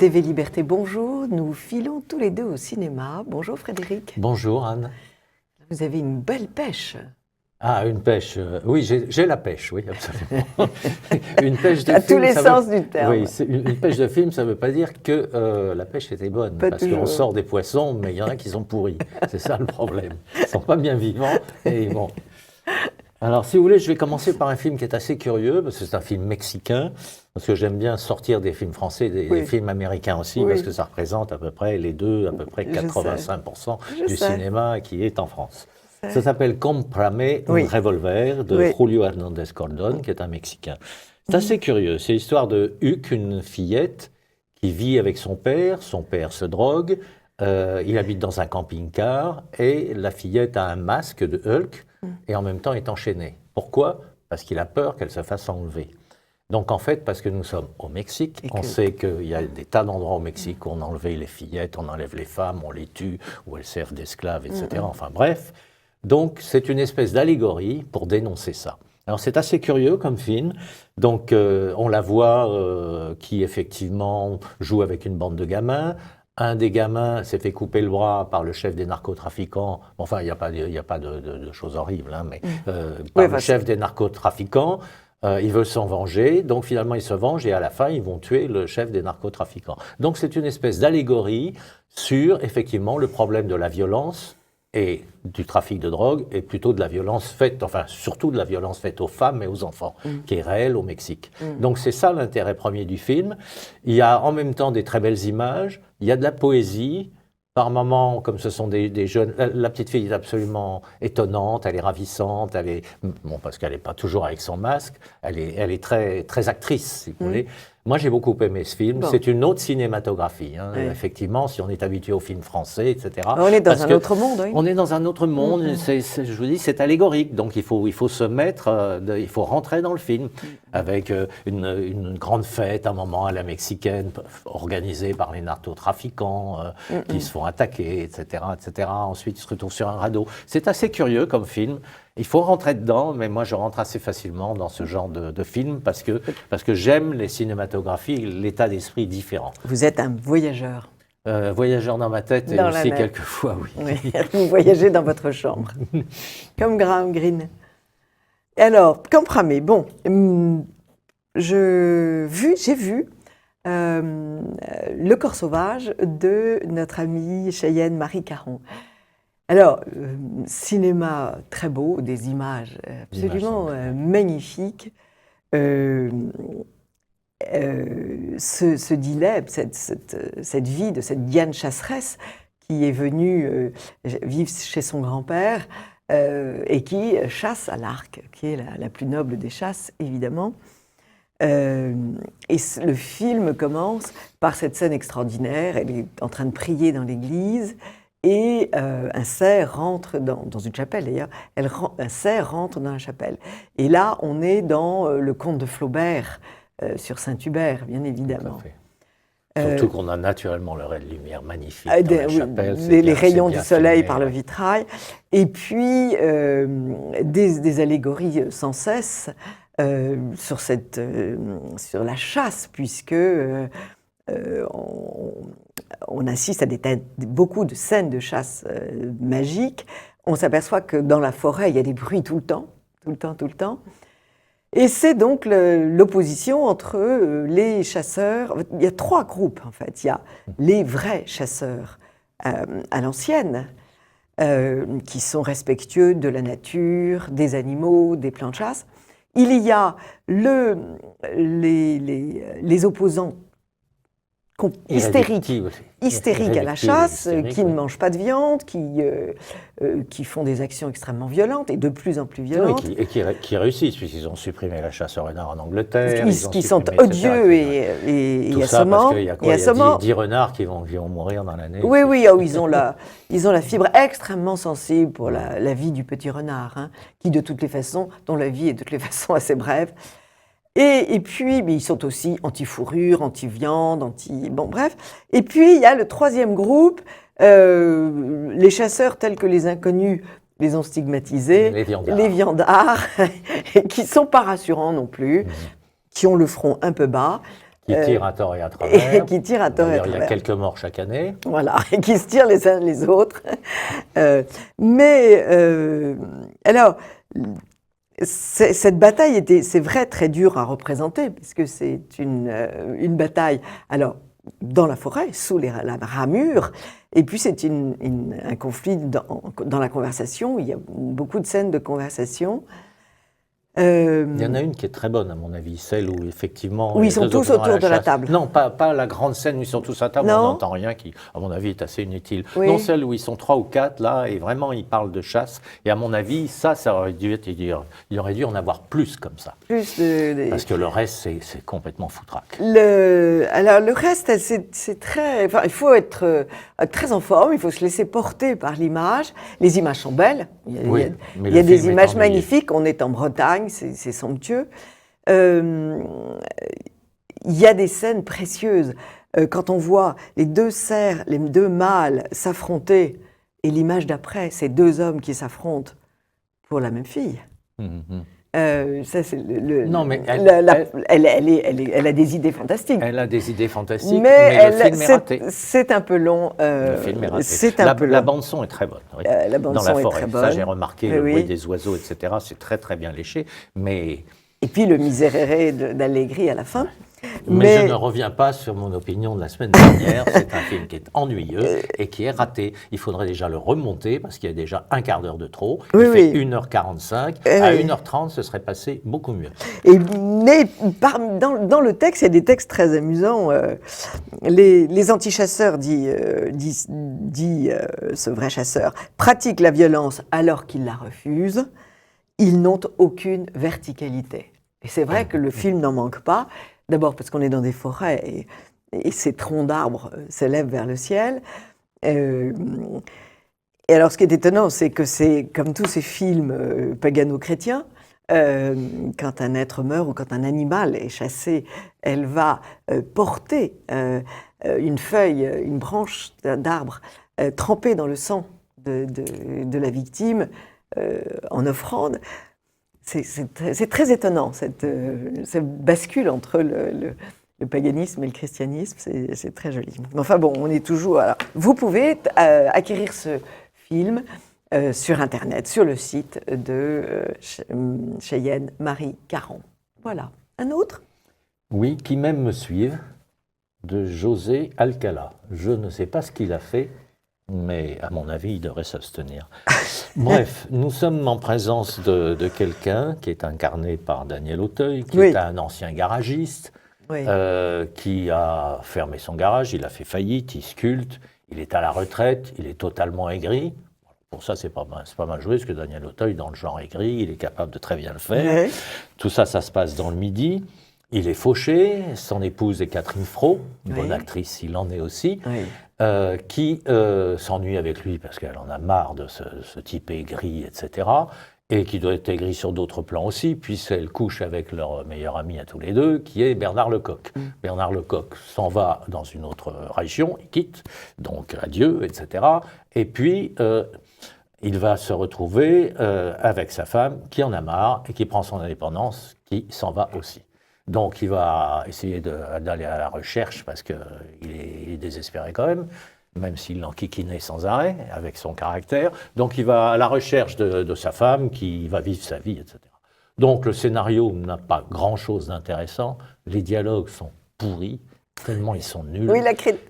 TV Liberté, bonjour. Nous filons tous les deux au cinéma. Bonjour Frédéric. Bonjour Anne. Vous avez une belle pêche. Ah, une pêche. Oui, j'ai la pêche, oui, absolument. Une pêche de à film. tous les sens du terme. Oui, une pêche de film, ça ne veut pas dire que la pêche était bonne. Pas parce toujours. qu'on sort des poissons, mais il y en a qui sont pourris. C'est ça le problème. Ils ne sont pas bien vivants. Et bon. Alors, si vous voulez, je vais commencer par un film qui est assez curieux, parce que c'est un film mexicain, parce que j'aime bien sortir des films français, des films américains aussi, parce que ça représente à peu près les deux, à peu près 85% du cinéma qui est en France. Ça s'appelle Cómprame un revolver de Julio Hernández Cordón, qui est un Mexicain. C'est assez curieux. C'est l'histoire de Huck, une fillette qui vit avec son père se drogue, il habite dans un camping-car et la fillette a un masque de Hulk et en même temps est enchaînée. Pourquoi ? Parce qu'il a peur qu'elle se fasse enlever. Donc en fait, parce que nous sommes au Mexique, on sait qu'il y a des tas d'endroits au Mexique où on enlève les fillettes, on enlève les femmes, on les tue, où elles servent d'esclaves, etc. Enfin bref, donc c'est une espèce d'allégorie pour dénoncer ça. Alors c'est assez curieux comme film, donc on la voit qui effectivement joue avec une bande de gamins. Un des gamins s'est fait couper le bras par le chef des narcotrafiquants. Enfin, il n'y a pas de choses horribles, hein, mais par le chef des narcotrafiquants. Il veut s'en venger, donc finalement il se venge et à la fin ils vont tuer le chef des narcotrafiquants. Donc c'est une espèce d'allégorie sur effectivement le problème de la violence et du trafic de drogue et plutôt de la violence faite, enfin surtout de la violence faite aux femmes et aux enfants, qui est réelle au Mexique. Donc c'est ça l'intérêt premier du film. Il y a en même temps des très belles images, il y a de la poésie. Par moments, comme ce sont des jeunes, la petite fille est absolument étonnante, elle est ravissante, bon, parce qu'elle n'est pas toujours avec son masque, elle est très, très actrice, si vous voulez. Moi, j'ai beaucoup aimé ce film. Bon. C'est une autre cinématographie, hein. Effectivement, si on est habitué aux films français, etc. On est dans un autre monde, oui. On est dans un autre monde, je vous dis, c'est allégorique, donc il faut se mettre, il faut rentrer dans le film, avec une grande fête, un moment à la mexicaine, organisée par les narcotrafiquants, qui se font attaquer, etc., etc. Ensuite, ils se retrouvent sur un radeau. C'est assez curieux comme film. Il faut rentrer dedans, mais moi je rentre assez facilement dans ce genre de film parce que j'aime les cinématographies, l'état d'esprit différent. Vous êtes un voyageur. Voyageur dans ma tête et aussi quelquefois, oui. Vous voyagez dans votre chambre, comme Graham Greene. Alors, Cómprame, bon, j'ai vu Le corps sauvage de notre amie Cheyenne Marie Caron. Alors, cinéma très beau, des images absolument magnifiques. Ce dilemme, cette vie de cette Diane chasseresse qui est venue vivre chez son grand-père et qui chasse à l'arc, qui est la plus noble des chasses, évidemment. Et le film commence par cette scène extraordinaire. Elle est en train de prier dans l'église. Et un cerf rentre dans une chapelle, d'ailleurs. Un cerf rentre dans la chapelle. Et là, on est dans le conte de Flaubert, sur Saint-Hubert, bien évidemment. Surtout qu'on a naturellement le ray de lumière magnifique dans la chapelle. Les rayons du soleil par le vitrail. Et puis, des allégories sans cesse sur la chasse, puisque... on assiste à beaucoup de scènes de chasse magiques. On s'aperçoit que dans la forêt, il y a des bruits tout le temps. Et c'est donc l'opposition entre les chasseurs. Il y a trois groupes, en fait. Il y a les vrais chasseurs à l'ancienne, qui sont respectueux de la nature, des animaux, des plans de chasse. Il y a les opposants hystériques à la chasse, qui ne mangent pas de viande, qui font des actions extrêmement violentes et de plus en plus violentes. Oui, et qui réussissent, puisqu'ils ont supprimé la chasse au renard en Angleterre. Qui sont odieux et assommants. Parce qu'il y a 10 renards qui vont mourir dans l'année. Oui, ils ont la fibre extrêmement sensible pour la vie du petit renard, hein, dont la vie est de toutes les façons assez brève. Et puis, ils sont aussi anti-fourrure, anti-viande, Bon, bref. Et puis, il y a le troisième groupe, les chasseurs tels que les inconnus les ont stigmatisés, les viandards qui ne sont pas rassurants non plus, qui ont le front un peu bas. Qui tire à tort et à travers. qui tirent à tort et à D'ailleurs, il y a travers. quelques morts chaque année. Voilà, et qui se tirent les uns les autres. Alors, cette bataille était, c'est vrai, très dure à représenter, puisque c'est une bataille, alors, dans la forêt, sous la ramure, et puis c'est un conflit dans la conversation, il y a beaucoup de scènes de conversation. Il y en a une qui est très bonne, à mon avis, celle où effectivement. Où ils sont tous autour de la table. Non, pas la grande scène où ils sont tous à table, Non. on n'entend rien, qui, à mon avis, est assez inutile. Oui. Non, celle où ils sont 3 ou 4, là, et vraiment, ils parlent de chasse. Et à mon avis, ça aurait dû être. Il aurait dû en avoir plus comme ça. Plus Parce que le reste, c'est complètement foutraque. Alors le reste, c'est très. Enfin, il faut être très en forme, il faut se laisser porter par l'image. Les images sont belles. Oui, mais il y a le des film est images ennuyeux. magnifiques. On est en Bretagne, c'est somptueux. Il y a des scènes précieuses. Quand on voit les deux cerfs, les deux mâles s'affronter, et l'image d'après, c'est deux hommes qui s'affrontent pour la même fille. Ça, c'est Non, mais elle a des idées fantastiques. Elle a des idées fantastiques, Mais le film est raté. c'est un peu long. Le film est raté. C'est un peu long. La bande-son est très bonne. Oui. La bande Dans son la est forêt, très bonne. ça j'ai remarqué, Oui, le oui. bruit des oiseaux, etc. C'est très très bien léché, mais Et puis le miserere d'Allegri à la fin. je ne reviens pas sur mon opinion de la semaine dernière. C'est un film qui est ennuyeux et qui est raté. Il faudrait déjà le remonter parce qu'il y a déjà un quart d'heure de trop. Il Oui, fait oui. 1h45. À Oui. 1h30, ce serait passé beaucoup mieux. Mais dans le texte, il y a des textes très amusants. Les antichasseurs, dit ce vrai chasseur, pratiquent la violence alors qu'ils la refusent. Ils n'ont aucune verticalité. Et c'est vrai que le film n'en manque pas. D'abord parce qu'on est dans des forêts et ces troncs d'arbres s'élèvent vers le ciel. Et alors, ce qui est étonnant, c'est que c'est comme tous ces films pagano-chrétiens, quand un être meurt ou quand un animal est chassé, elle va porter une feuille, une branche d'arbre trempée dans le sang de la victime en offrande. C'est très étonnant, cette bascule entre le paganisme et le christianisme, c'est très joli. Mais enfin bon, on est toujours... Alors, vous pouvez acquérir ce film sur Internet, sur le site de Cheyenne Marie Caron. Voilà. Un autre ? Oui, qui même me suivent, de José Alcala. Je ne sais pas ce qu'il a fait, mais à mon avis, il devrait s'abstenir. Bref, nous sommes en présence de quelqu'un qui est incarné par Daniel Auteuil, qui Oui. est un ancien garagiste, Oui. qui a fermé son garage, il a fait faillite, il sculpte, il est à la retraite, il est totalement aigri. Pour ça, c'est pas mal joué, parce que Daniel Auteuil, dans le genre aigri, il est capable de très bien le faire. Oui. Tout ça, ça se passe dans le Midi. Il est fauché, son épouse est Catherine Fro, une Oui. bonne actrice, il en est aussi, Oui. qui s'ennuie avec lui parce qu'elle en a marre de ce type aigri, etc. Et qui doit être aigri sur d'autres plans aussi, puisqu'elle couche avec leur meilleur ami à tous les deux, qui est Bernard Lecoq. Bernard Lecoq s'en va dans une autre région, il quitte, donc adieu, etc. Et puis, il va se retrouver avec sa femme, qui en a marre et qui prend son indépendance, qui s'en va aussi. Donc, il va essayer d'aller à la recherche parce qu'il est désespéré quand même s'il l'enquiquinait sans arrêt, avec son caractère. Donc, il va à la recherche de sa femme qui va vivre sa vie, etc. Donc, le scénario n'a pas grand-chose d'intéressant. Les dialogues sont pourris, tellement ils sont nuls. Oui,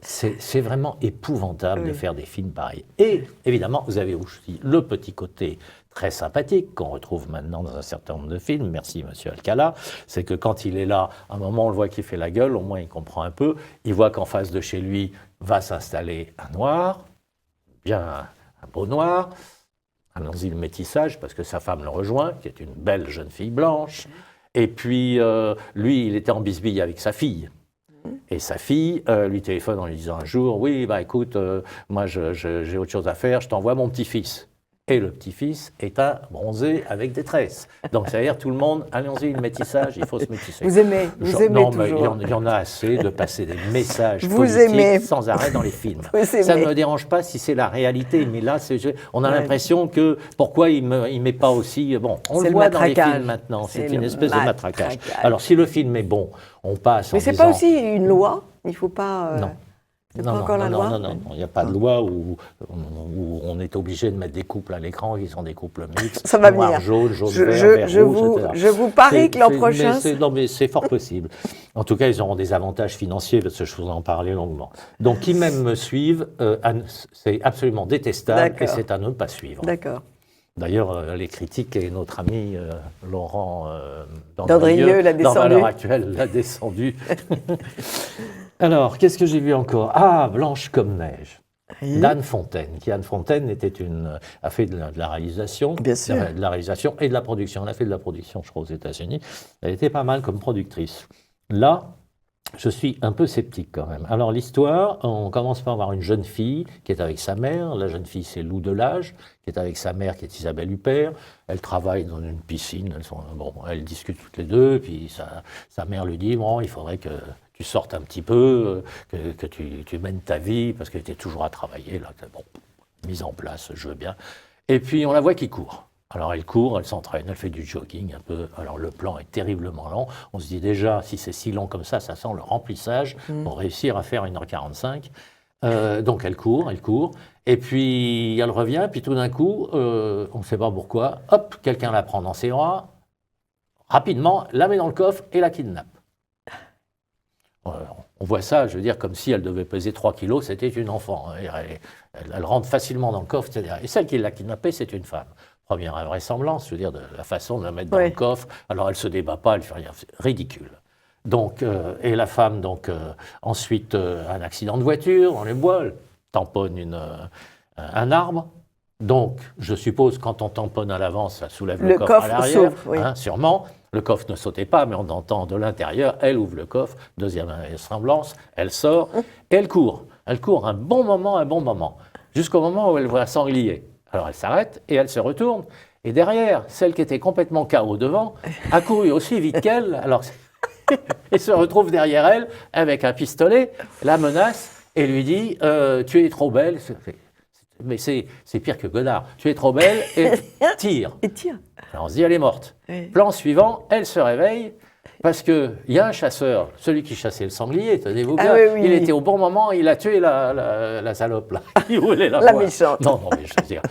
C'est vraiment épouvantable de faire des films pareils. Et évidemment, vous avez aussi le petit côté très sympathique qu'on retrouve maintenant dans un certain nombre de films. Merci, monsieur Alcala. C'est que quand il est là, à un moment, on le voit qu'il fait la gueule, au moins il comprend un peu. Il voit qu'en face de chez lui va s'installer un noir, bien un beau noir. Allons-y, le métissage, parce que sa femme le rejoint, qui est une belle jeune fille blanche. Et puis, lui, il était en bisbille avec sa fille. Et sa fille lui téléphone en lui disant un jour, oui, bah écoute, moi j'ai autre chose à faire, je t'envoie mon petit-fils. et le petit-fils est un bronzé avec des tresses. Donc, c'est-à-dire tout le monde, allons-y, le métissage, il faut se métisser. Vous aimez Non, toujours. mais il y en a assez de passer des messages Vous politiques aimez. sans arrêt dans les films. Vous Ça ne aimez. me dérange pas si c'est la réalité, mais là, on a Ouais. l'impression que pourquoi il met pas aussi... Bon, on C'est le le voit dans les matraquage. films maintenant, c'est C'est une le espèce de matraquage. matraquage. Alors, si le film est bon, on passe en Mais c'est disant... pas aussi une loi. Il ne faut pas. Non. C'est pas encore la loi. Non, il n'y a pas de loi où on est obligé de mettre des couples à l'écran qui sont des couples mixtes, Ça va noir, venir. jaune, vert, rouge, etc. Je vous parie que l'an prochain. Non, mais c'est fort possible. En tout cas, ils auront des avantages financiers, parce que je vous en parlais longuement. Donc, qui même me suivent, c'est absolument détestable, et D'accord. c'est à ne pas suivre. D'accord. D'ailleurs, les critiques, et notre ami Laurent Dandrieux l'a dans descendu. Valeurs Actuelles, l'a descendu. Alors, qu'est-ce que j'ai vu encore? Ah, Blanche comme neige. Oui. d'Anne Fontaine, qui Anne Fontaine a fait de la réalisation, Bien sûr. de la réalisation et de la production. Elle a fait de la production, je crois, aux États-Unis. Elle était pas mal comme productrice. Là, je suis un peu sceptique quand même. Alors l'histoire, on commence par avoir une jeune fille qui est avec sa mère. La jeune fille, c'est Lou Delage, qui est avec sa mère, qui est Isabelle Huppert. Elle travaille dans une piscine. Elles discutent toutes les deux. Puis sa mère lui dit, bon, il faudrait que tu sortes un petit peu, que tu mènes ta vie, parce que tu es toujours à travailler. Là, bon, mise en place, je veux bien. Et puis on la voit qui court. Alors elle court, elle s'entraîne, elle fait du jogging un peu. Alors le plan est terriblement lent. On se dit déjà, si c'est si long comme ça sent le remplissage pour réussir à faire 1h45. Donc elle court. Et puis elle revient, puis tout d'un coup, on ne sait pas pourquoi, hop, quelqu'un la prend dans ses bras, rapidement, la met dans le coffre et la kidnappe. On voit ça, je veux dire, comme si elle devait peser 3 kilos, c'était une enfant. Elle rentre facilement dans le coffre, etc. Et celle qui l'a kidnappée, c'est une femme. Première invraisemblance, je veux dire, de la façon de la mettre dans le coffre. Alors elle ne se débat pas, elle fait rien, c'est ridicule. Donc, et la femme, donc, ensuite, un accident de voiture dans les bois, elle tamponne un arbre. Donc, je suppose, quand on tamponne à l'avant, ça soulève le coffre à l'arrière, oui. Sûrement. Le coffre ne sautait pas, mais on entend de l'intérieur, elle ouvre le coffre, deuxième invraisemblance, elle sort, et elle court. Elle court un bon moment, jusqu'au moment où elle voit un sanglier. Alors elle s'arrête et elle se retourne. Et derrière, celle qui était complètement KO devant, a couru aussi vite qu'elle. Alors, et se retrouve derrière elle avec un pistolet, la menace et lui dit tu es trop belle. Mais c'est pire que Godard. Tu es trop belle et tire. Et tire. Alors on se dit elle est morte. Oui. Plan suivant, elle se réveille. Parce qu'il y a un chasseur, celui qui chassait le sanglier, tenez-vous bien, il était au bon moment, il a tué la salope, là. Il voulait la voir. méchante. Non, mais je veux dire,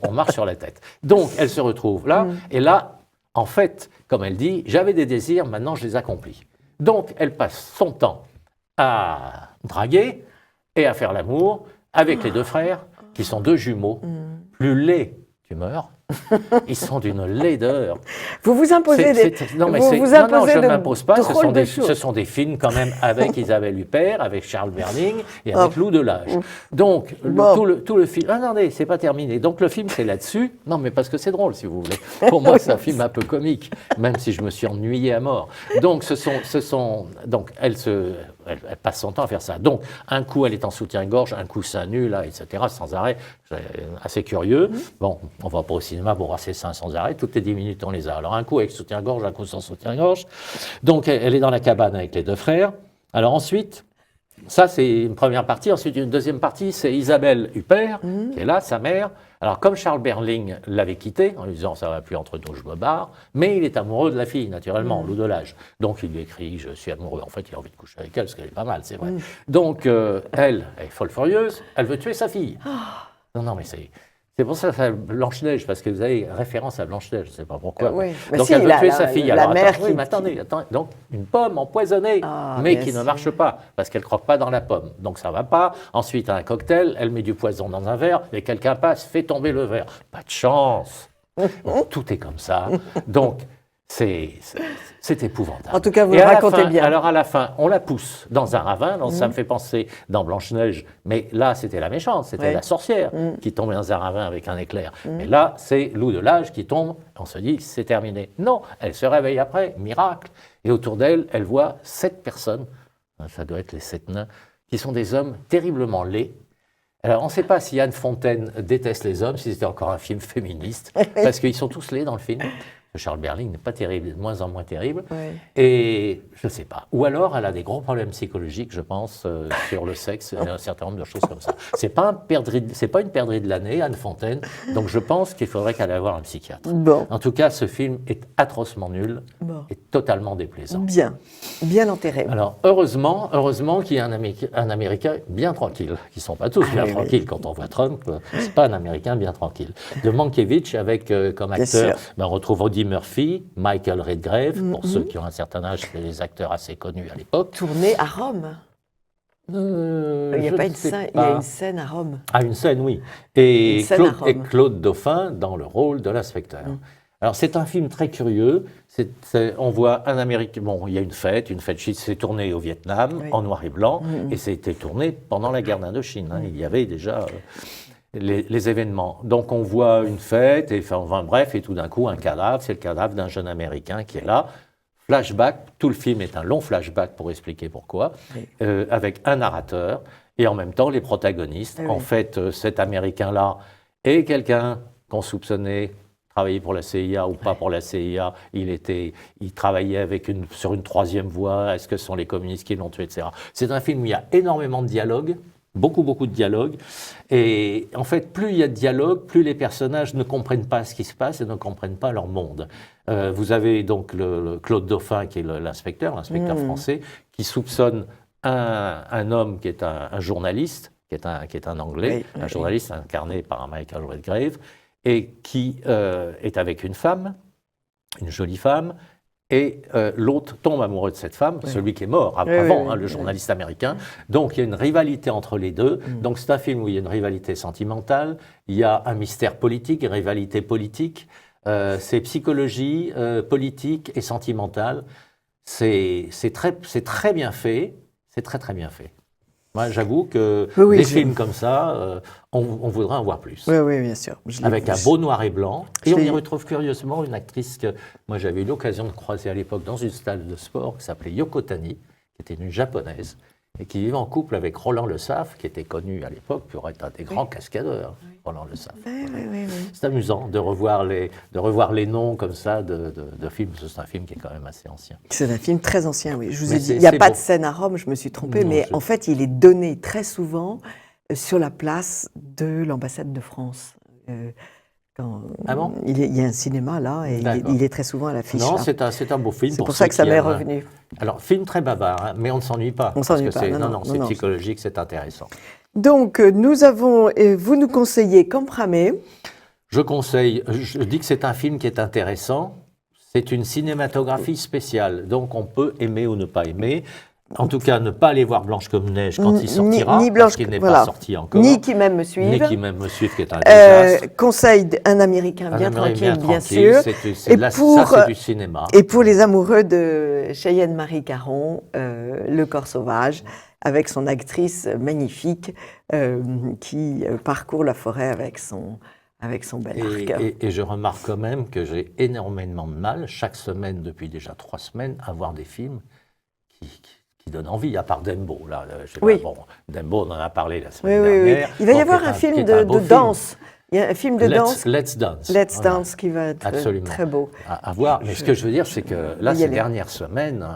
on marche sur la tête. Donc, elle se retrouve là, et là, en fait, comme elle dit, j'avais des désirs, maintenant je les accomplis. Donc, elle passe son temps à draguer et à faire l'amour avec les deux frères, qui sont deux jumeaux, plus laids, tu meurs. Ils sont d'une laideur. Vous vous imposez des. Non, mais vous non, je ne de m'impose pas. drôles de Ce choses. sont des films quand même avec Isabelle Huppert, avec Charles Berling et avec Lou Delage. Donc, tout le film. Attendez, c'est pas terminé. Donc, le film, c'est là-dessus. Non, mais parce que c'est drôle, si vous voulez. Pour moi, c'est un film un peu comique, même si je me suis ennuyé à mort. Donc, donc elle passe son temps à faire ça. Donc, un coup, elle est en soutien-gorge, un coup, seins nus, là, etc., sans arrêt. Assez curieux. Bon, on va pas au cinéma pour voir ses seins sans arrêt. Toutes les 10 minutes, on les a. Alors, un coup avec soutien-gorge, un coup sans soutien-gorge. Donc, elle est dans la cabane avec les deux frères. Alors, ensuite, ça, c'est une première partie. Ensuite, une deuxième partie, c'est Isabelle Huppert, qui est là, sa mère. Alors, comme Charles Berling l'avait quitté, en lui disant « ça va plus entre nous, je me barre », mais il est amoureux de la fille, naturellement, Lou Delage. Donc, il lui écrit « je suis amoureux ». En fait, il a envie de coucher avec elle, parce qu'elle est pas mal, c'est vrai. Donc, elle est folle furieuse, elle veut tuer sa fille. Non, mais c'est pour ça que Blanche-Neige, parce que vous avez référence à Blanche-Neige, je ne sais pas pourquoi. Oui. Donc Si, elle veut tuer sa fille. la Alors, mère oui, mais attendez. Donc une pomme empoisonnée, mais bien qui ne sûr. marche pas, parce qu'elle ne croque pas dans la pomme. Donc ça ne va pas. Ensuite, un cocktail, elle met du poison dans un verre, et quelqu'un passe, fait tomber le verre. Pas de chance. Bon, tout est comme ça. Donc, c'est épouvantable. En tout cas, vous Et le à la racontez fin- bien. Alors à la fin, on la pousse dans un ravin. Donc, ça me fait penser dans Blanche-Neige, mais là c'était la méchante, c'était Ouais. la sorcière qui tombait dans un ravin avec un éclair. Mais là, c'est Lou Delage qui tombe. On se dit c'est terminé. Non, elle se réveille après, miracle. Et autour d'elle, elle voit 7 personnes. Ça doit être les 7 nains, qui sont des hommes terriblement laids. Alors, on ne sait pas si Anne Fontaine déteste les hommes, si c'était encore un film féministe, parce qu'ils sont tous laids dans le film. Charles Berling n'est pas terrible, de moins en moins terrible. Oui. Et je ne sais pas. Ou alors, elle a des gros problèmes psychologiques, je pense, sur le sexe, et un certain nombre de choses comme ça. C'est pas une perdrix de l'année, Anne Fontaine. Donc, je pense qu'il faudrait qu'elle aille voir un psychiatre. Bon. En tout cas, ce film est atrocement nul Bon. et totalement déplaisant. Bien enterré. Alors, heureusement qu'il y a un Américain bien tranquille, qui ne sont pas tous bien tranquilles quand on voit Trump. C'est pas un Américain bien tranquille. De Mankiewicz, avec comme acteur, on retrouve Eddie Murphy, Michael Redgrave, pour ceux qui ont un certain âge, c'est des acteurs assez connus à l'époque. Tourné à Rome. Il y a une scène à Rome. Ah, une scène, oui. Et Claude Dauphin dans le rôle de l'inspecteur. Alors, c'est un film très curieux. On voit un Américain. Bon, il y a une fête c'est tourné au Vietnam, en noir et blanc, et c'était tourné pendant la guerre d'Indochine. Il y avait déjà les événements. Donc, on voit une fête, et bref, et tout d'un coup, un cadavre. C'est le cadavre d'un jeune Américain qui est là. Flashback, tout le film est un long flashback pour expliquer pourquoi, avec un narrateur, et en même temps, les protagonistes. En fait, cet Américain-là est quelqu'un qu'on soupçonnait travailler pour la CIA ou pas pour la CIA, il travaillait sur une troisième voie, est-ce que ce sont les communistes qui l'ont tué, etc. C'est un film où il y a énormément de dialogue, beaucoup de dialogue, et en fait, plus il y a de dialogue, plus les personnages ne comprennent pas ce qui se passe et ne comprennent pas leur monde. Vous avez donc le Claude Dauphin, qui est l'inspecteur français, qui soupçonne un homme qui est un journaliste, qui est un Anglais, un journaliste incarné par un Michael Redgrave, et qui est avec une femme, une jolie femme, et l'autre tombe amoureux de cette femme, celui qui est mort avant, le journaliste américain. Donc il y a une rivalité entre les deux. Donc c'est un film où il y a une rivalité sentimentale, il y a un mystère politique, une rivalité politique, c'est psychologie, politique et sentimentale. C'est très bien fait, c'est très bien fait. Moi, j'avoue que des films comme ça, on voudrait en voir plus. Oui, bien sûr. Avec un beau noir et blanc. Et on y retrouve curieusement une actrice que moi j'avais eu l'occasion de croiser à l'époque dans une salle de sport qui s'appelait Yoko Tani, qui était une japonaise, et qui vivait en couple avec Roland Le Saff, qui était connu à l'époque pour être un des grands cascadeurs, Roland Le Saff. Oui. C'est amusant de revoir les noms comme ça de films. C'est un film qui est quand même assez ancien. C'est un film très ancien, oui. Je vous ai dit, il n'y a pas de scène à Rome, je me suis trompée, mais en fait, il est donné très souvent sur la place de l'ambassade de France. Ah bon ? Il y a un cinéma là, et il est très souvent à l'affiche. Non, c'est un beau film. C'est pour ça que ça m'est revenu. Alors, film très bavard, hein, mais on ne s'ennuie pas. On ne s'ennuie pas. Non, c'est psychologique, c'est intéressant. Donc, vous nous conseillez Camprame. Je dis que c'est un film qui est intéressant. C'est une cinématographie spéciale, donc on peut aimer ou ne pas aimer. En tout cas, ne pas aller voir Blanche comme neige quand il sortira, parce qu'il n'est pas sorti encore. Ni Qui m'aime me suivre. Ni Qui m'aime me suivre, qui est un désastre. Conseil d'un Américain bien tranquille, bien sûr. Ça, c'est du cinéma. Et pour les amoureux de Cheyenne Marie Caron, Le corps sauvage, avec son actrice magnifique qui parcourt la forêt avec son bel arc. Et je remarque quand même que j'ai énormément de mal, chaque semaine, depuis déjà 3 semaines, à voir des films qui donne envie, à part Dembo. Là, Dembo, on en a parlé la semaine dernière. Il va y avoir un film de danse. Il y a un film de danse. Let's Dance. Let's Dance qui va être très beau. À voir. Mais ce que je veux dire, c'est que là, ces dernières semaines...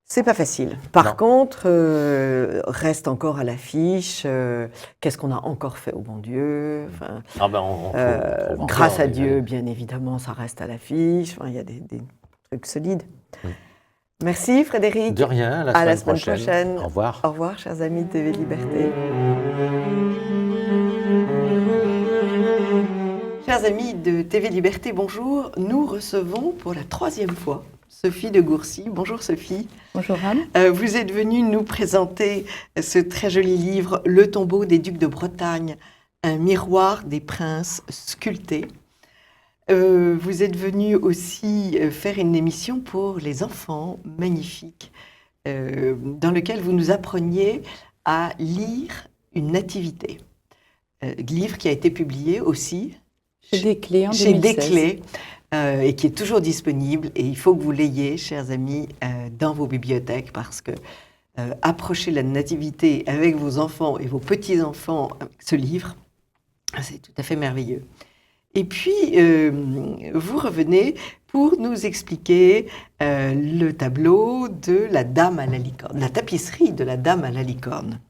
C'est pas facile. Par contre, reste encore à l'affiche. Qu'est-ce qu'on a encore fait au bon Dieu, grâce à Dieu, bien évidemment, ça reste à l'affiche. Il y a des trucs solides. Merci Frédéric. De rien, à la semaine prochaine. Au revoir. Au revoir, chers amis de TV Liberté. Chers amis de TV Liberté, bonjour. Nous recevons pour la 3e fois Sophie de Gourcy. Bonjour Sophie. Bonjour Anne. Vous êtes venue nous présenter ce très joli livre, Le tombeau des ducs de Bretagne, un miroir des princes sculptés. Vous êtes venue aussi faire une émission pour les enfants magnifique, dans lequel vous nous appreniez à lire une nativité. Livre qui a été publié aussi chez Desclés en 2016. Chez Desclés, et qui est toujours disponible. Et il faut que vous l'ayez, chers amis, dans vos bibliothèques, parce que approcher la nativité avec vos enfants et vos petits-enfants avec ce livre, c'est tout à fait merveilleux. Et puis, vous revenez pour nous expliquer le tableau de la Dame à la licorne, la tapisserie de la Dame à la licorne.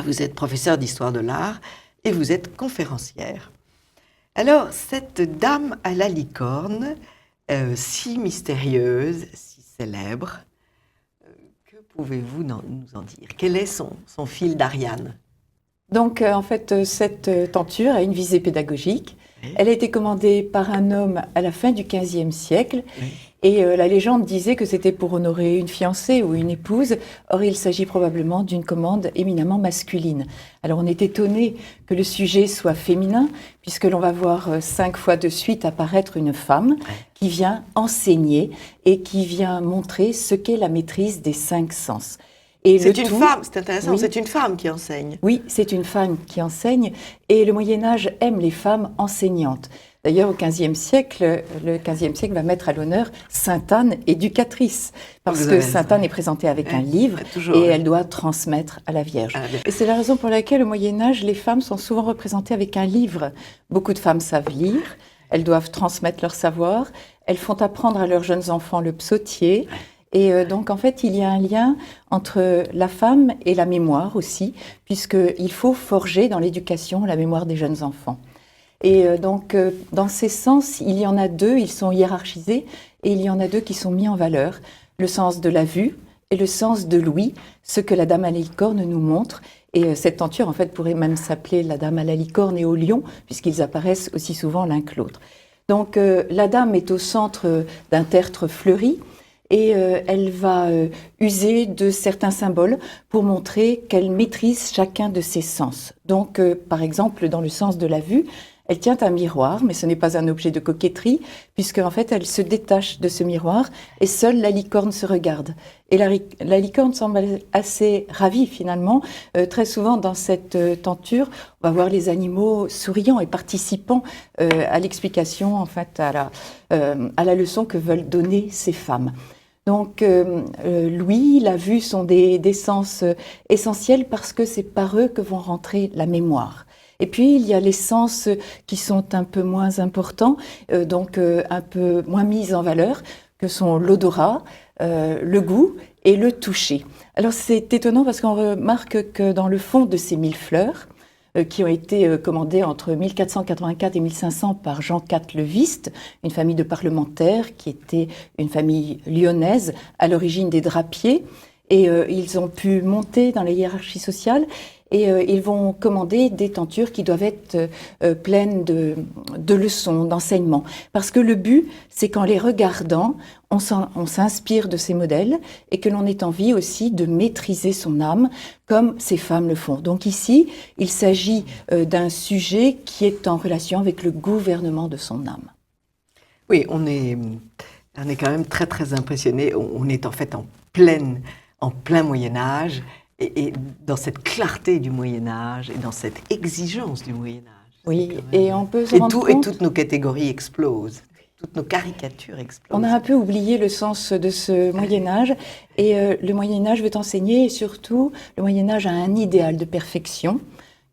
Vous êtes professeur d'histoire de l'art et vous êtes conférencière. Alors, cette Dame à la licorne, si mystérieuse, si célèbre, que pouvez-vous nous en dire? Quel est son fil d'Ariane? Donc, en fait, cette tenture a une visée pédagogique. Oui. Elle a été commandée par un homme à la fin du XVe siècle. Oui. Et la légende disait que c'était pour honorer une fiancée ou une épouse. Or, il s'agit probablement d'une commande éminemment masculine. Alors, on est étonné que le sujet soit féminin, puisque l'on va voir 5 fois de suite apparaître une femme qui vient enseigner et qui vient montrer ce qu'est la maîtrise des 5 sens. C'est une femme, c'est intéressant, oui. C'est une femme qui enseigne. Oui, c'est une femme qui enseigne et le Moyen-Âge aime les femmes enseignantes. D'ailleurs, au XVe siècle, le XVe siècle va mettre à l'honneur Sainte-Anne, éducatrice, parce que Sainte-Anne est présentée avec un livre et elle doit transmettre à la Vierge. Et c'est la raison pour laquelle au Moyen-Âge, les femmes sont souvent représentées avec un livre. Beaucoup de femmes savent lire, elles doivent transmettre leur savoir, elles font apprendre à leurs jeunes enfants le psautier. Et donc, en fait, il y a un lien entre la femme et la mémoire aussi, puisqu'il faut forger dans l'éducation la mémoire des jeunes enfants. Et donc, dans ces sens, il y en a 2, ils sont hiérarchisés, et il y en a 2 qui sont mis en valeur. Le sens de la vue et le sens de l'ouïe, ce que la Dame à la licorne nous montre. Et cette tenture, en fait, pourrait même s'appeler la Dame à la licorne et au lion, puisqu'ils apparaissent aussi souvent l'un que l'autre. Donc, la Dame est au centre d'un tertre fleuri, et elle va user de certains symboles pour montrer qu'elle maîtrise chacun de ses sens. Donc, par exemple, dans le sens de la vue, elle tient un miroir, mais ce n'est pas un objet de coquetterie, puisque en fait, elle se détache de ce miroir et seule la licorne se regarde. Et la licorne semble assez ravie finalement. Très souvent, dans cette tenture, on va voir les animaux souriants et participant à l'explication, en fait, à la leçon que veulent donner ces femmes. Donc, l'ouïe, la vue sont des sens essentiels parce que c'est par eux que vont rentrer la mémoire. Et puis, il y a les sens qui sont un peu moins importants, donc un peu moins mis en valeur, que sont l'odorat, le goût et le toucher. Alors, c'est étonnant parce qu'on remarque que dans le fond de ces 1000 fleurs, qui ont été commandées entre 1484 et 1500 par Jean IV le Viste, une famille de parlementaires qui était une famille lyonnaise à l'origine des drapiers. Et ils ont pu monter dans la hiérarchie sociale et ils vont commander des tentures qui doivent être pleines de leçons, d'enseignements. Parce que le but, c'est qu'en les regardant, on s'inspire de ces modèles et que l'on ait envie aussi de maîtriser son âme comme ces femmes le font. Donc ici, il s'agit d'un sujet qui est en relation avec le gouvernement de son âme. Oui, on est quand même très très impressionnés. On est en fait en plein Moyen-Âge. Et dans cette clarté du Moyen-Âge et dans cette exigence du Moyen-Âge. Oui, et on peut se rendre compte... Et toutes nos catégories explosent, toutes nos caricatures explosent. On a un peu oublié le sens de ce Moyen-Âge, et le Moyen-Âge veut enseigner, et surtout, le Moyen-Âge a un idéal de perfection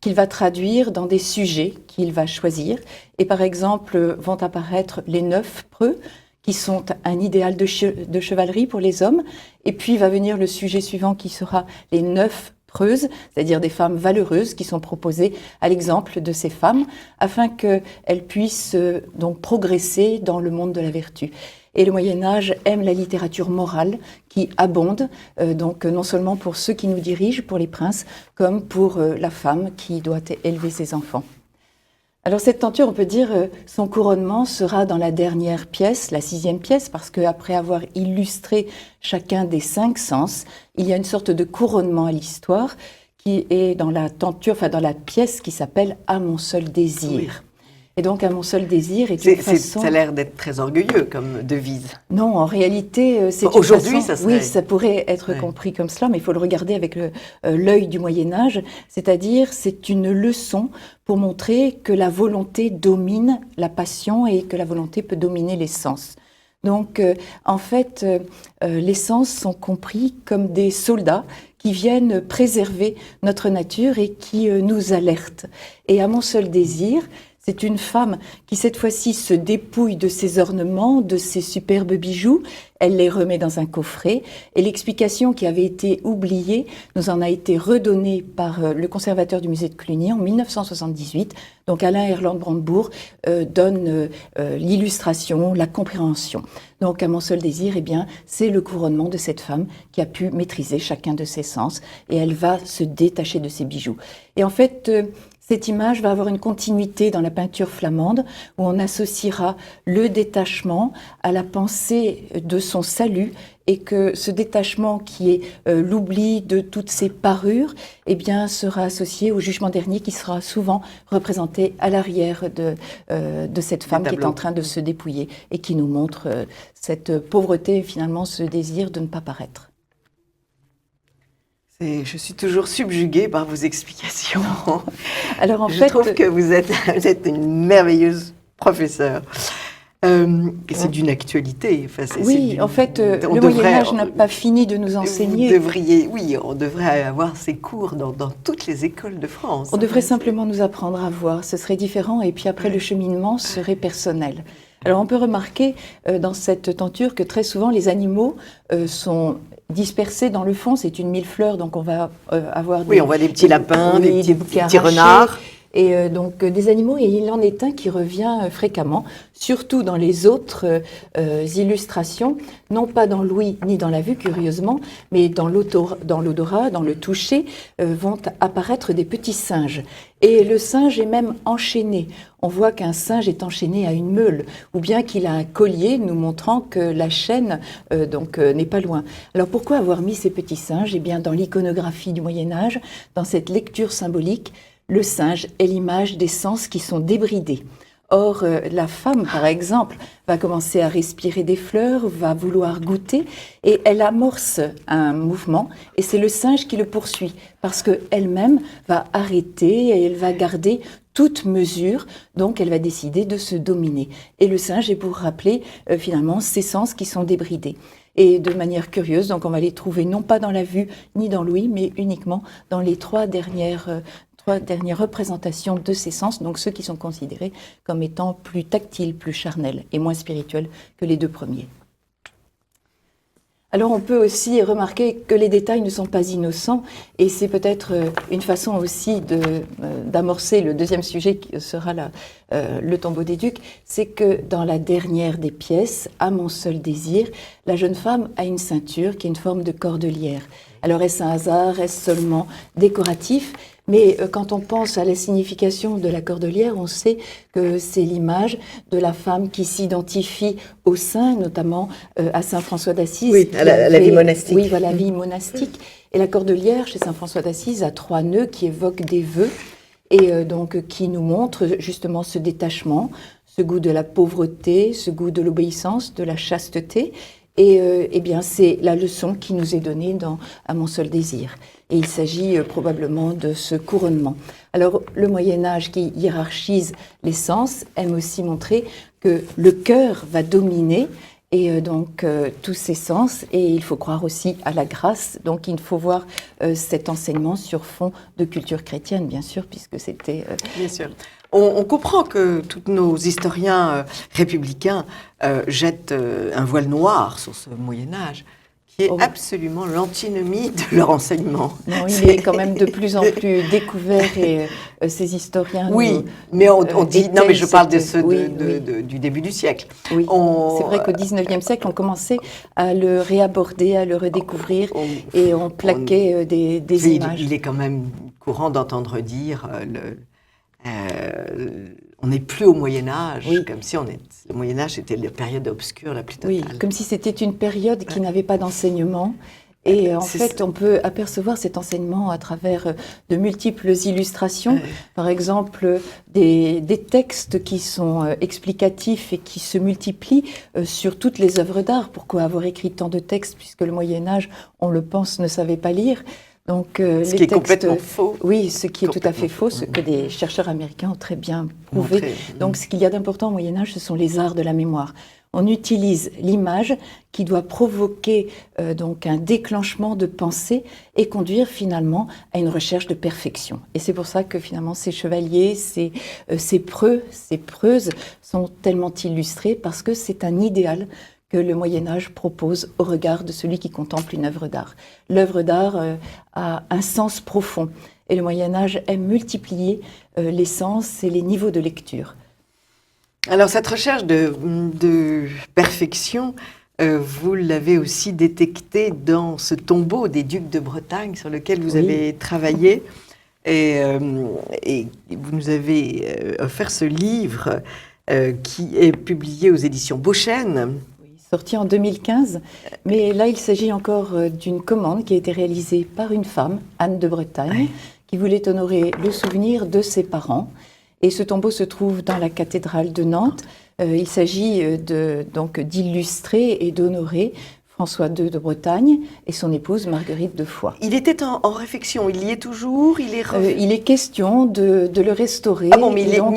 qu'il va traduire dans des sujets qu'il va choisir. Et par exemple, vont apparaître les 9 preux, qui sont un idéal de chevalerie pour les hommes. Et puis va venir le sujet suivant qui sera les 9 preuses, c'est-à-dire des femmes valeureuses qui sont proposées à l'exemple de ces femmes, afin qu'elles puissent donc progresser dans le monde de la vertu. Et le Moyen-Âge aime la littérature morale qui abonde, donc non seulement pour ceux qui nous dirigent, pour les princes, comme pour la femme qui doit élever ses enfants. Alors cette tenture, on peut dire, son couronnement sera dans la dernière pièce, la 6e pièce, parce qu'après avoir illustré chacun des 5 sens, il y a une sorte de couronnement à l'histoire qui est dans la tenture, enfin dans la pièce qui s'appelle « À mon seul désir ». Oui. Et donc, à mon seul désir est une façon... Ça a l'air d'être très orgueilleux comme devise. Non, en réalité, c'est aujourd'hui, une façon... ça serait... Oui, ça pourrait être compris comme cela, mais il faut le regarder avec l'œil du Moyen-Âge. C'est-à-dire, c'est une leçon pour montrer que la volonté domine la passion et que la volonté peut dominer les sens. Donc, en fait, les sens sont compris comme des soldats qui viennent préserver notre nature et qui nous alertent. Et à mon seul désir, c'est une femme qui, cette fois-ci, se dépouille de ses ornements, de ses superbes bijoux. Elle les remet dans un coffret. Et l'explication qui avait été oubliée nous en a été redonnée par le conservateur du musée de Cluny en 1978. Donc Alain Erland-Brandebourg donne l'illustration, la compréhension. Donc à mon seul désir, eh bien, c'est le couronnement de cette femme qui a pu maîtriser chacun de ses sens. Et elle va se détacher de ses bijoux. Et en fait, cette image va avoir une continuité dans la peinture flamande où on associera le détachement à la pensée de son salut et que ce détachement qui est l'oubli de toutes ces parures eh bien, sera associé au jugement dernier qui sera souvent représenté à l'arrière de cette femme qui est en train de se dépouiller et qui nous montre cette pauvreté et finalement ce désir de ne pas paraître. Je suis toujours subjuguée par vos explications. Alors en je fait, trouve que vous êtes une merveilleuse professeure. C'est d'une actualité. Enfin, oui, en fait, le Moyen-Âge n'a pas fini de nous enseigner. On devrait avoir ces cours dans toutes les écoles de France. On devrait simplement nous apprendre à voir, ce serait différent, et puis après le cheminement serait personnel. Alors on peut remarquer dans cette tenture que très souvent les animaux sont dispersés dans le fond, c'est une millefleur, donc on va avoir on voit des petits lapins, des petits renards. Et donc des animaux, et il en est un qui revient fréquemment, surtout dans les autres illustrations, non pas dans l'ouïe ni dans la vue, curieusement, mais dans l'odorat, dans le toucher, vont apparaître des petits singes. Et le singe est même enchaîné. On voit qu'un singe est enchaîné à une meule, ou bien qu'il a un collier nous montrant que la chaîne n'est pas loin. Alors pourquoi avoir mis ces petits singes ? Eh bien, dans l'iconographie du Moyen-Âge, dans cette lecture symbolique, le singe est l'image des sens qui sont débridés. Or, la femme, par exemple, va commencer à respirer des fleurs, va vouloir goûter, et elle amorce un mouvement, et c'est le singe qui le poursuit, parce qu'elle-même va arrêter et elle va garder toute mesure, donc elle va décider de se dominer. Et le singe est pour rappeler, finalement, ces sens qui sont débridés. Et de manière curieuse, donc on va les trouver non pas dans la vue ni dans l'ouïe, mais uniquement dans les trois dernières représentations de ces sens, donc ceux qui sont considérés comme étant plus tactiles, plus charnels et moins spirituels que les deux premiers. Alors on peut aussi remarquer que les détails ne sont pas innocents et c'est peut-être une façon aussi d'amorcer le deuxième sujet qui sera le tombeau des ducs, c'est que dans la dernière des pièces, à mon seul désir, la jeune femme a une ceinture qui est une forme de cordelière. Alors est-ce un hasard, est-ce seulement décoratif ? Mais quand on pense à la signification de la cordelière, on sait que c'est l'image de la femme qui s'identifie au saint, notamment à saint François d'Assise. Oui, à la vie monastique. Oui, voilà, la vie monastique. Et la cordelière, chez saint François d'Assise, a 3 nœuds qui évoquent des vœux et donc qui nous montrent justement ce détachement, ce goût de la pauvreté, ce goût de l'obéissance, de la chasteté. Et eh bien, c'est la leçon qui nous est donnée dans « À mon seul désir ». Et il s'agit probablement de ce couronnement. Alors, le Moyen-Âge qui hiérarchise les sens aime aussi montrer que le cœur va dominer et donc tous ces sens. Et il faut croire aussi à la grâce. Donc, il faut voir cet enseignement sur fond de culture chrétienne, bien sûr, puisque c'était... Bien sûr. On comprend que tous nos historiens républicains jettent un voile noir sur ce Moyen-Âge, qui est absolument l'antinomie de leur enseignement. Non, il est quand même de plus en plus découvert et ces historiens... Oui, mais on dit... Non, mais je parle de ceux du début du siècle. Oui, c'est vrai qu'au XIXe siècle, on commençait à le réaborder, à le redécouvrir, et on plaquait des images. Il est quand même courant d'entendre dire... on n'est plus au Moyen-Âge, comme si le Moyen-Âge était la période obscure la plus totale. Oui, comme si c'était une période qui n'avait pas d'enseignement. Et en fait, on peut apercevoir cet enseignement à travers de multiples illustrations. Par exemple, des textes qui sont explicatifs et qui se multiplient sur toutes les œuvres d'art. Pourquoi avoir écrit tant de textes, puisque le Moyen-Âge, on le pense, ne savait pas lire ? Donc, ce qui est complètement faux. Oui, ce qui est tout à fait faux, ce que des chercheurs américains ont très bien prouvé. Donc, ce qu'il y a d'important au Moyen-Âge, ce sont les arts de la mémoire. On utilise l'image qui doit provoquer donc un déclenchement de pensée et conduire finalement à une recherche de perfection. Et c'est pour ça que finalement ces chevaliers, ces preux, ces preuses sont tellement illustrés parce que c'est un idéal que le Moyen-Âge propose au regard de celui qui contemple une œuvre d'art. L'œuvre d'art a un sens profond et le Moyen-Âge aime multiplier les sens et les niveaux de lecture. Alors cette recherche de perfection, vous l'avez aussi détectée dans ce tombeau des ducs de Bretagne sur lequel vous avez travaillé et vous nous avez offert ce livre qui est publié aux éditions Beauchesne. Sorti en 2015, mais là il s'agit encore d'une commande qui a été réalisée par une femme, Anne de Bretagne, qui voulait honorer le souvenir de ses parents. Et ce tombeau se trouve dans la cathédrale de Nantes. Il s'agit donc d'illustrer et d'honorer François II de Bretagne et son épouse Marguerite de Foix. Il était en réflexion, il y est toujours, il est question de le restaurer. Ah bon, mais on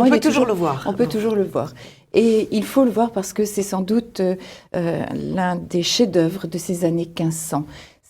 peut toujours le voir. On peut toujours le voir. Et il faut le voir parce que c'est sans doute l'un des chefs-d'œuvre de ces années 1500.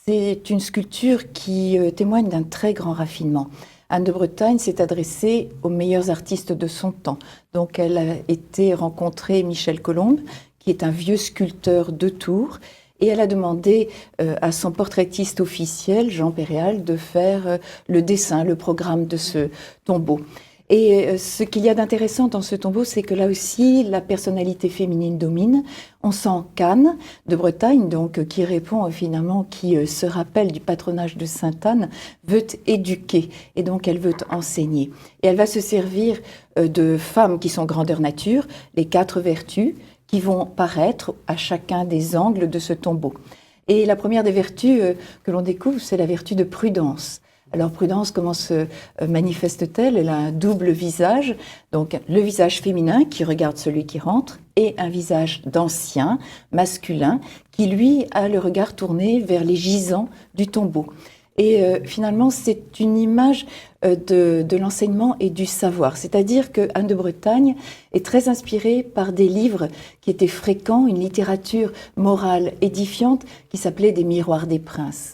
C'est une sculpture qui témoigne d'un très grand raffinement. Anne de Bretagne s'est adressée aux meilleurs artistes de son temps. Donc elle a été rencontrer Michel Colombe, qui est un vieux sculpteur de Tours, et elle a demandé à son portraitiste officiel, Jean Péréal, de faire le dessin, le programme de ce tombeau. Et ce qu'il y a d'intéressant dans ce tombeau, c'est que là aussi, la personnalité féminine domine. On sent qu'Anne de Bretagne, donc, qui répond finalement, qui se rappelle du patronage de Sainte-Anne, veut éduquer et donc elle veut enseigner. Et elle va se servir de femmes qui sont grandeur nature, les 4 vertus, qui vont paraître à chacun des angles de ce tombeau. Et la première des vertus que l'on découvre, c'est la vertu de prudence. Alors Prudence, comment se manifeste-t-elle? Elle a un double visage, donc le visage féminin qui regarde celui qui rentre et un visage d'ancien, masculin, qui lui a le regard tourné vers les gisants du tombeau. Et finalement, c'est une image de l'enseignement et du savoir. C'est-à-dire que Anne de Bretagne est très inspirée par des livres qui étaient fréquents, une littérature morale édifiante qui s'appelait des Miroirs des princes.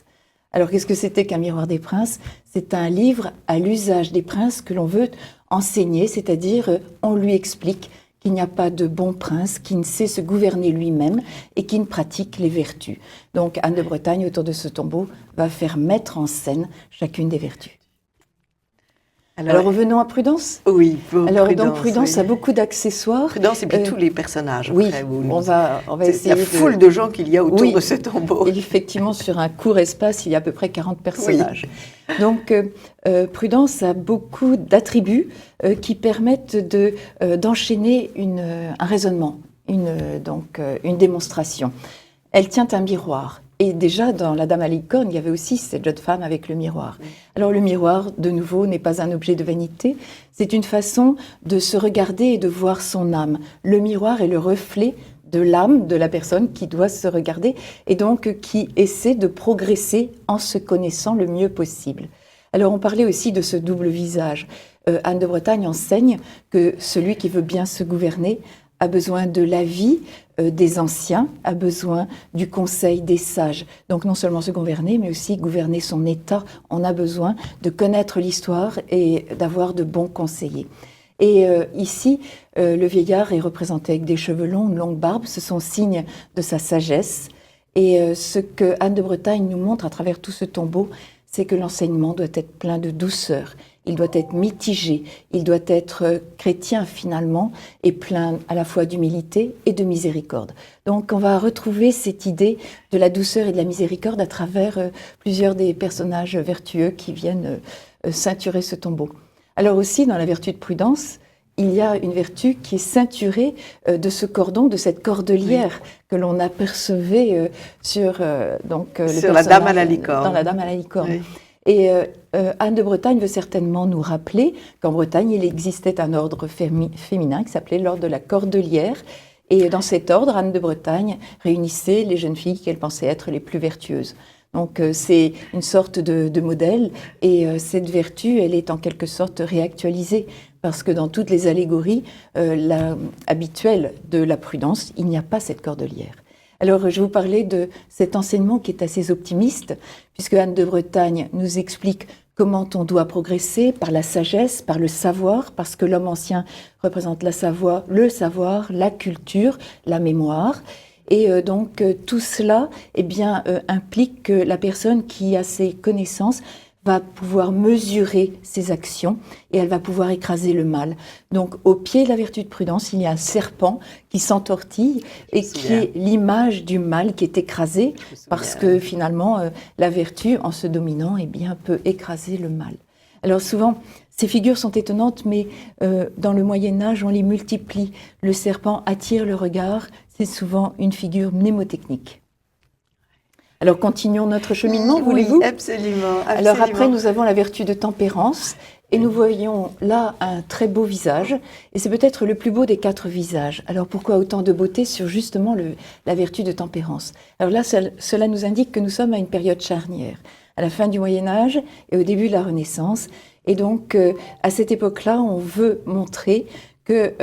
Alors, qu'est-ce que c'était qu'un miroir des princes? C'est un livre à l'usage des princes que l'on veut enseigner, c'est-à-dire on lui explique qu'il n'y a pas de bon prince qui ne sait se gouverner lui-même et qui ne pratique les vertus. Donc, Anne de Bretagne, autour de ce tombeau, va faire mettre en scène chacune des vertus. Alors revenons à Prudence. Oui. Alors donc Prudence a beaucoup d'accessoires. Prudence et puis tous les personnages. Oui, après, on va essayer. La foule de gens qu'il y a autour de ce tombeau. Et effectivement, sur un court espace, il y a à peu près 40 personnages. Oui. Donc Prudence a beaucoup d'attributs qui permettent d'enchaîner un raisonnement, une démonstration. Elle tient un miroir. Et déjà, dans La Dame à licorne, il y avait aussi cette jeune femme avec le miroir. Alors le miroir, de nouveau, n'est pas un objet de vanité, c'est une façon de se regarder et de voir son âme. Le miroir est le reflet de l'âme de la personne qui doit se regarder et donc qui essaie de progresser en se connaissant le mieux possible. Alors on parlait aussi de ce double visage. Anne de Bretagne enseigne que celui qui veut bien se gouverner a besoin de l'avis des anciens, a besoin du conseil des sages. Donc non seulement se gouverner, mais aussi gouverner son État. On a besoin de connaître l'histoire et d'avoir de bons conseillers. Et ici, le vieillard est représenté avec des cheveux longs, une longue barbe. Ce sont signes de sa sagesse. Et ce que Anne de Bretagne nous montre à travers tout ce tombeau, c'est que l'enseignement doit être plein de douceur. Il doit être mitigé, il doit être chrétien finalement et plein à la fois d'humilité et de miséricorde. Donc on va retrouver cette idée de la douceur et de la miséricorde à travers plusieurs des personnages vertueux qui viennent ceinturer ce tombeau. Alors aussi dans la vertu de prudence, il y a une vertu qui est ceinturée de ce cordon, de cette cordelière que l'on apercevait sur la Dame à la licorne. Dans La Dame à la licorne. Oui. Et Anne de Bretagne veut certainement nous rappeler qu'en Bretagne, il existait un ordre féminin qui s'appelait l'ordre de la Cordelière. Et dans cet ordre, Anne de Bretagne réunissait les jeunes filles qu'elle pensait être les plus vertueuses. Donc c'est une sorte de modèle et cette vertu, elle est en quelque sorte réactualisée parce que dans toutes les allégories habituelles de la prudence, il n'y a pas cette cordelière. Alors je vais vous parler de cet enseignement qui est assez optimiste puisque Anne de Bretagne nous explique comment on doit progresser par la sagesse, par le savoir, parce que l'homme ancien représente le savoir, la culture, la mémoire. Et donc tout cela implique que la personne qui a ces connaissances va pouvoir mesurer ses actions et elle va pouvoir écraser le mal. Donc au pied de la vertu de prudence, il y a un serpent qui s'entortille et qui est l'image du mal qui est écrasé parce que finalement la vertu en se dominant peut écraser le mal. Alors souvent, ces figures sont étonnantes, mais dans le Moyen-Âge, on les multiplie. Le serpent attire le regard, c'est souvent une figure mnémotechnique. Alors continuons notre cheminement, voulez-vous ? Oui, absolument. Alors après, nous avons la vertu de tempérance, et nous voyons là un très beau visage, et c'est peut-être le plus beau des 4 visages. Alors pourquoi autant de beauté sur justement la vertu de tempérance ? Alors là, cela nous indique que nous sommes à une période charnière, à la fin du Moyen-Âge et au début de la Renaissance. Et donc, à cette époque-là, on veut montrer que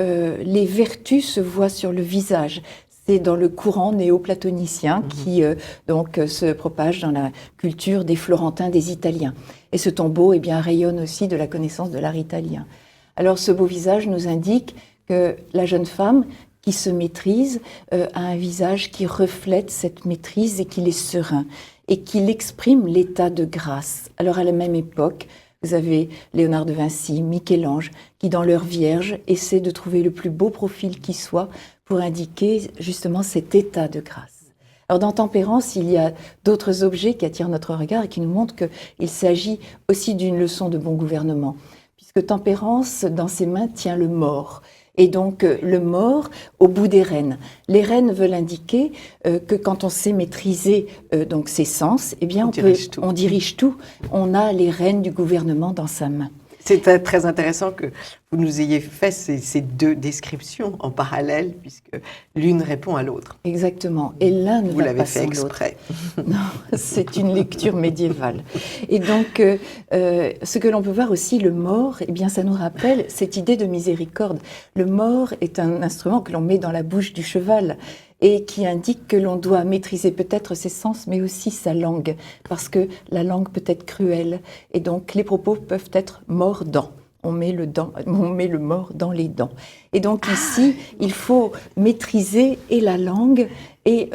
les vertus se voient sur le visage. C'est dans le courant néo-platonicien qui se propage dans la culture des Florentins, des Italiens. Et ce tombeau rayonne aussi de la connaissance de l'art italien. Alors, ce beau visage nous indique que la jeune femme qui se maîtrise a un visage qui reflète cette maîtrise et qu'il est serein et qu'il exprime l'état de grâce. Alors, à la même époque, vous avez Léonard de Vinci, Michel-Ange, qui dans leur Vierge essaient de trouver le plus beau profil qui soit pour indiquer justement cet état de grâce. Alors dans Tempérance, il y a d'autres objets qui attirent notre regard et qui nous montrent qu'il s'agit aussi d'une leçon de bon gouvernement, puisque Tempérance, dans ses mains, tient le mort. Et donc le mort au bout des rênes. Les rênes veulent indiquer que quand on sait maîtriser donc ses sens, on dirige tout. On a les rênes du gouvernement dans sa main. C'est très intéressant que vous nous ayez fait ces 2 descriptions en parallèle, puisque l'une répond à l'autre. Exactement. Et l'un ne vous va l'avez pas fait sans exprès. l'autre. Non, c'est une lecture médiévale. Et donc, ce que l'on peut voir aussi, le mort, ça nous rappelle cette idée de miséricorde. Le mort est un instrument que l'on met dans la bouche du cheval et qui indique que l'on doit maîtriser peut-être ses sens, mais aussi sa langue, parce que la langue peut être cruelle, et donc les propos peuvent être mordants. On met le mort dans les dents. Et donc ici, il faut maîtriser et la langue et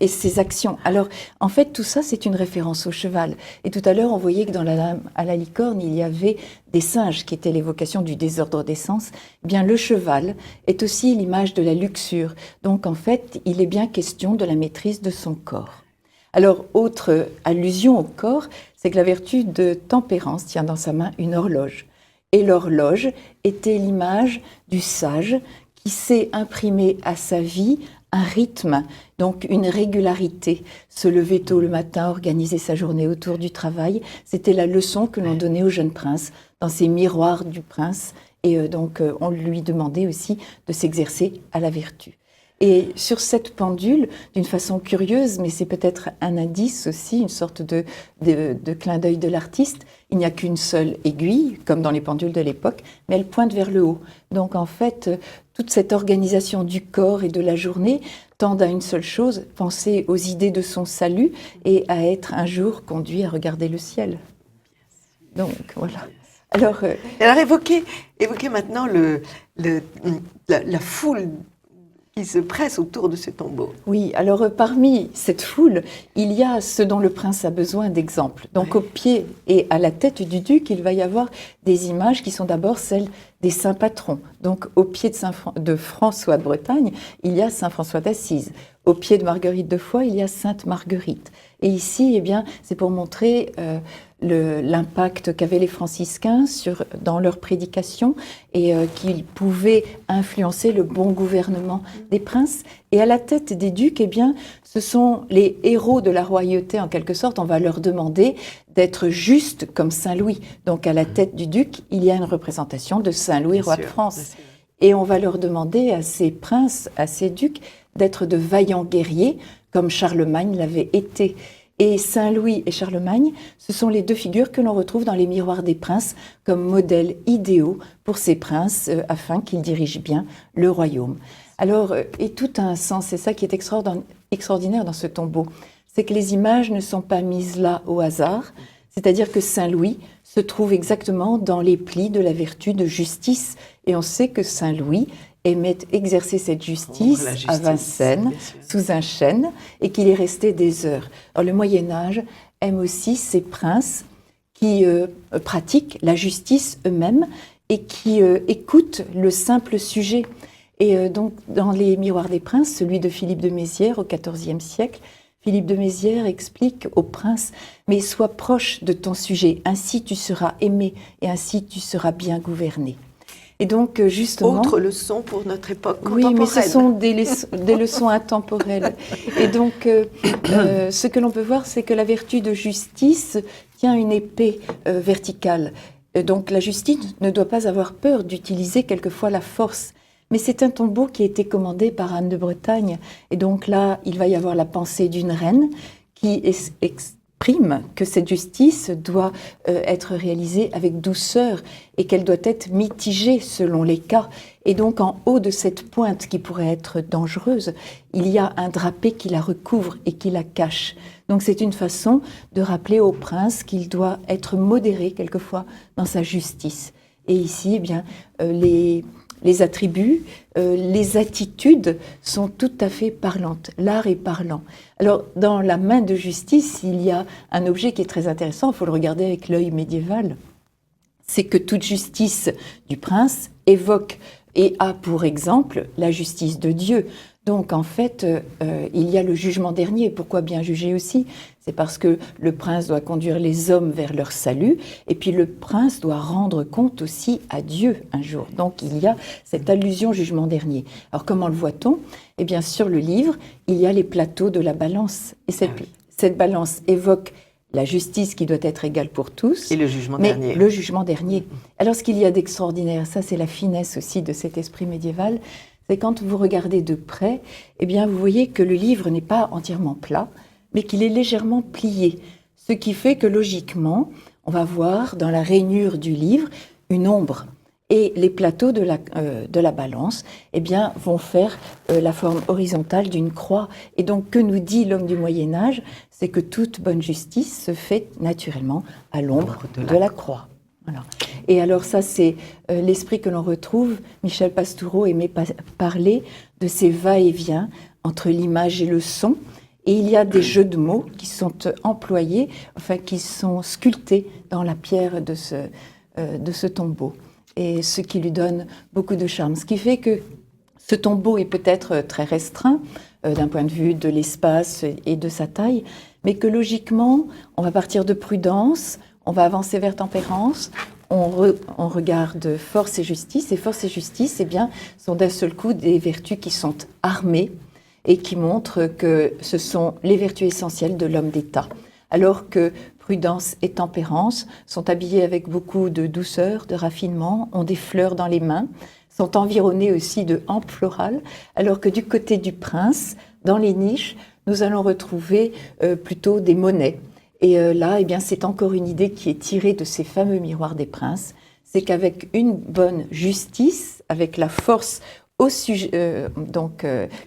ses actions. Alors, en fait, tout ça, c'est une référence au cheval. Et tout à l'heure, on voyait que dans la Dame à la licorne, il y avait des singes qui étaient l'évocation du désordre des sens. Eh bien, le cheval est aussi l'image de la luxure. Donc, en fait, il est bien question de la maîtrise de son corps. Alors, autre allusion au corps, c'est que la vertu de tempérance tient dans sa main une horloge. Et l'horloge était l'image du sage qui sait imprimer à sa vie un rythme, donc une régularité. Se lever tôt le matin, organiser sa journée autour du travail, c'était la leçon que l'on donnait au jeune prince dans ces miroirs du prince. Et donc, on lui demandait aussi de s'exercer à la vertu. Et sur cette pendule, d'une façon curieuse, mais c'est peut-être un indice aussi, une sorte de clin d'œil de l'artiste, il n'y a qu'une seule aiguille, comme dans les pendules de l'époque, mais elle pointe vers le haut. Donc en fait, toute cette organisation du corps et de la journée tend à une seule chose, penser aux idées de son salut et à être un jour conduit à regarder le ciel. Donc voilà. Alors évoquez maintenant la foule qui se presse autour de ce tombeau. Oui, alors parmi cette foule, il y a ce dont le prince a besoin d'exemples. Donc au pied et à la tête du duc, il va y avoir des images qui sont d'abord celles des saints patrons. Donc au pied de François de Bretagne, il y a Saint François d'Assise. Au pied de Marguerite de Foix, il y a Sainte Marguerite. Et ici, c'est pour montrer l'impact qu'avaient les franciscains dans leur prédication et qu'ils pouvaient influencer le bon gouvernement des princes. Et à la tête des ducs, ce sont les héros de la royauté en quelque sorte. On va leur demander d'être justes comme Saint-Louis. Donc à la tête du duc, il y a une représentation de Saint-Louis, roi de France. Et on va leur demander à ces princes, à ces ducs, d'être de vaillants guerriers, comme Charlemagne l'avait été. Et Saint-Louis et Charlemagne, ce sont les deux figures que l'on retrouve dans les miroirs des princes comme modèles idéaux pour ces princes afin qu'ils dirigent bien le royaume. Alors, et tout a un sens, c'est ça qui est extraordinaire dans ce tombeau, c'est que les images ne sont pas mises là au hasard, c'est-à-dire que Saint-Louis se trouve exactement dans les plis de la vertu de justice, et on sait que Saint-Louis aimait exercer cette justice, à Vincennes, sous un chêne, et qu'il est resté des heures. Alors, le Moyen-Âge aime aussi ces princes qui pratiquent la justice eux-mêmes et qui écoutent le simple sujet. Et donc, dans les Miroirs des princes, celui de Philippe de Mézières au XIVe siècle, Philippe de Mézières explique au prince « Mais sois proche de ton sujet, ainsi tu seras aimé et ainsi tu seras bien gouverné. » Et donc, justement... Autre leçon pour notre époque contemporaine. Oui, mais ce sont des leçons intemporelles. Et donc, ce que l'on peut voir, c'est que la vertu de justice tient une épée verticale. Donc, la justice ne doit pas avoir peur d'utiliser quelquefois la force. Mais c'est un tombeau qui a été commandé par Anne de Bretagne. Et donc là, il va y avoir la pensée d'une reine qui exprime que cette justice doit être réalisée avec douceur et qu'elle doit être mitigée selon les cas. Et donc, en haut de cette pointe qui pourrait être dangereuse, il y a un drapé qui la recouvre et qui la cache. Donc, c'est une façon de rappeler au prince qu'il doit être modéré quelquefois dans sa justice. Et ici, eh bien, les attributs, les attitudes sont tout à fait parlantes. L'art est parlant. Alors, dans la main de justice, il y a un objet qui est très intéressant, il faut le regarder avec l'œil médiéval. C'est que toute justice du prince évoque et a pour exemple la justice de Dieu. Donc, en fait, il y a le jugement dernier. Pourquoi bien juger aussi ? C'est parce que le prince doit conduire les hommes vers leur salut, et puis le prince doit rendre compte aussi à Dieu un jour. Donc, il y a cette allusion au jugement dernier. Alors, comment le voit-on ? Eh bien, sur le livre, il y a les plateaux de la balance. Et cette balance évoque la justice qui doit être égale pour tous. Et le jugement mais dernier. Le jugement dernier. Alors, ce qu'il y a d'extraordinaire, ça, c'est la finesse aussi de cet esprit médiéval, c'est quand vous regardez de près, eh bien, vous voyez que le livre n'est pas entièrement plat, mais qu'il est légèrement plié. Ce qui fait que, logiquement, on va voir dans la rainure du livre une ombre. Et les plateaux de la balance, eh bien, vont faire la forme horizontale d'une croix. Et donc, que nous dit l'homme du Moyen-Âge ? C'est que toute bonne justice se fait naturellement à l'ombre de la croix. Voilà. Et alors ça, c'est l'esprit que l'on retrouve. Michel Pastoureau aimait parler de ces va-et-vient entre l'image et le son. Et il y a des jeux de mots qui sont employés, enfin qui sont sculptés dans la pierre de ce tombeau. Et ce qui lui donne beaucoup de charme. Ce qui fait que ce tombeau est peut-être très restreint d'un point de vue de l'espace et de sa taille, mais que logiquement, on va partir de prudence, on va avancer vers tempérance, on regarde force et justice. Et force et justice, eh bien, sont d'un seul coup des vertus qui sont armées et qui montrent que ce sont les vertus essentielles de l'homme d'État. Alors que prudence et tempérance sont habillés avec beaucoup de douceur, de raffinement, ont des fleurs dans les mains, sont environnés aussi de hampes florales, alors que du côté du prince, dans les niches, nous allons retrouver plutôt des monnaies. Et là, eh bien, c'est encore une idée qui est tirée de ces fameux miroirs des princes, c'est qu'avec une bonne justice, avec la force au sujet,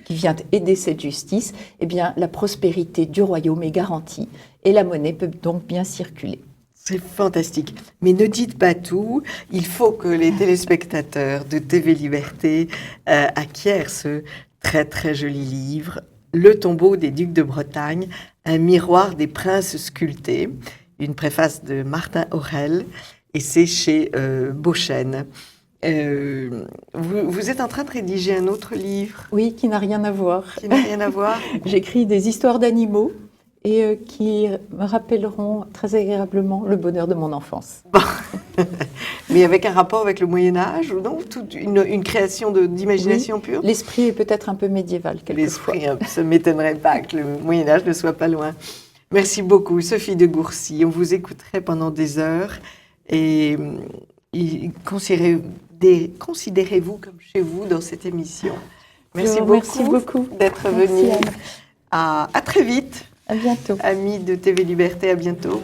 qui vient aider cette justice, eh bien, la prospérité du royaume est garantie et la monnaie peut donc bien circuler. C'est fantastique. Mais ne dites pas tout. Il faut que les téléspectateurs de TV Liberté acquièrent ce très très joli livre, Le tombeau des ducs de Bretagne, un miroir des princes sculptés, une préface de Martin Aurel, et c'est chez Beauchesne. Vous êtes en train de rédiger un autre livre ? Oui, qui n'a rien à voir. Qui n'a rien à voir ? J'écris des histoires d'animaux et qui me rappelleront très agréablement le bonheur de mon enfance. Bon. Mais avec un rapport avec le Moyen-Âge ou non ? Toute une création d'imagination Oui, pure ? l'esprit est peut-être un peu médiéval quelquefois. L'esprit, ça ne m'étonnerait pas que le Moyen-Âge ne soit pas loin. Merci beaucoup, Sophie de Gourcy. On vous écouterait pendant des heures et considérez-vous comme chez vous dans cette émission. Merci beaucoup d'être venue. À très vite. À bientôt. Amis de TV Liberté, à bientôt.